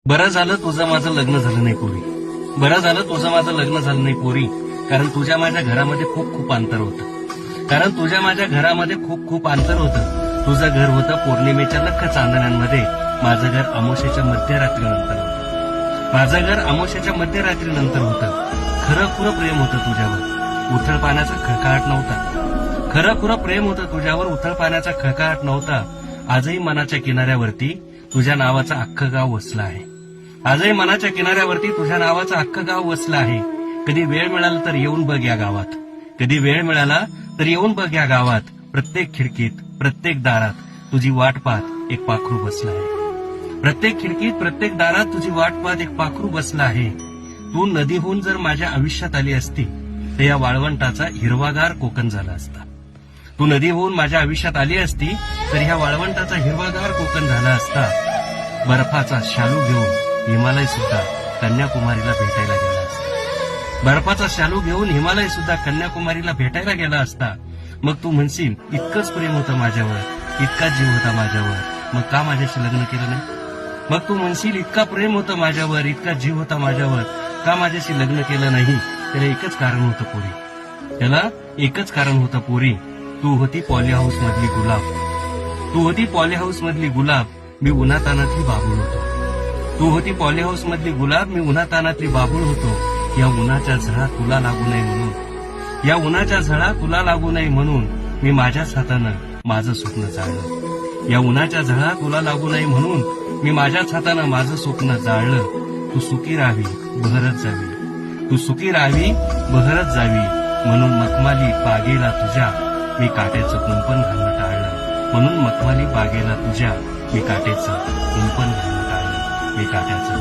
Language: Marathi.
बरं झालं तुझं माझं लग्न झालं नाही पोरी. बरं झालं तुझं माझं लग्न झालं नाही पोरी. कारण तुझ्या माझ्या घरामध्ये खूप खूप अंतर होतं. कारण तुझ्या माझ्या घरामध्ये खूप खूप अंतर होतं. तुझं घर होतं पौर्णिमेच्या लख चांदण्यांमध्ये, माझं घर अमावस्येच्या मध्यरात्रीनंतर होतं. माझं घर अमावस्येच्या मध्यरात्रीनंतर होतं. खरं खुरं प्रेम होतं तुझ्यावर, उथळ पाण्याचा खळखळाट नव्हता. खरं खुरं प्रेम होतं तुझ्यावर, उथळ पाण्याचा खळखळाट नव्हता. आजही मनाच्या किनाऱ्यावरती तुझ्या नावाचं अख्खं गाव वसलं आहे. आजही मनाच्या किनाऱ्यावरती तुझ्या नावाचं अख्खं गाव वसलं आहे. कधी वेळ मिळाला तर येऊन बघ या गावात. कधी वेळ मिळाला तर येऊन बघ या गावात. प्रत्येक खिडकीत, प्रत्येक दारात तुझी वाट पाहत एक पाखरू बसलं आहे. प्रत्येक खिडकीत, प्रत्येक दारात तुझी वाट पाहत एक पाखरू बसलं आहे. तू नदीहून जर माझ्या आयुष्यात आली असती तर या वाळवंटाचा हिरवागार कोकण झाला असता. तू नदीहून माझ्या आयुष्यात आली असती तर ह्या वाळवंटाचा हिरवागार कोकण झाला असता. बर्फाचा शालू घेऊन हिमालय सुद्धा कन्याकुमारीला भेटायला गेला असता. बर्फाचा शालू घेऊन हिमालय सुद्धा कन्याकुमारीला भेटायला गेला असता. मग तू म्हणशील इतकंच प्रेम होतं माझ्यावर, इतका जीव होता माझ्यावर, मग का माझ्याशी लग्न केलं नाही? मग तू म्हणशील इतका प्रेम होतं माझ्यावर, इतका जीव होता माझ्यावर, का माझ्याशी लग्न केलं नाही? त्याला एकच कारण होतं पोरी. त्याला एकच कारण होतं पोरी. तू होती पॉली हाऊस मधली गुलाब. तू होती पॉली हाऊस मधली गुलाब, मी उन्हातानातली बाबूळ होतो. तू होती पॉली हाऊस मधली गुलाब, मी उन्हातानातली बाबूळ होतो. या उन्हाच्या झळा तुला लागू नये म्हणून, या उन्हाच्या झळा तुला लागू नये म्हणून मी माझ्याच हातानं माझं स्वप्न जाळलं. या उन्हाच्या झळा तुला लागू नये म्हणून मी माझ्याच हातानं माझं स्वप्न जाळलं. तू सुखी राहावी, बहरत जावी. तू सुखी राहावी, बहरत जावी. म्हणून मखमाली बागेला तुझ्या मी काट्याचं कुंपण घालणं टाळलं. म्हणून मखमाली बागेला तुझ्या मी काट्याचं कुंपण घालणं टाळलं. मी काट्याचं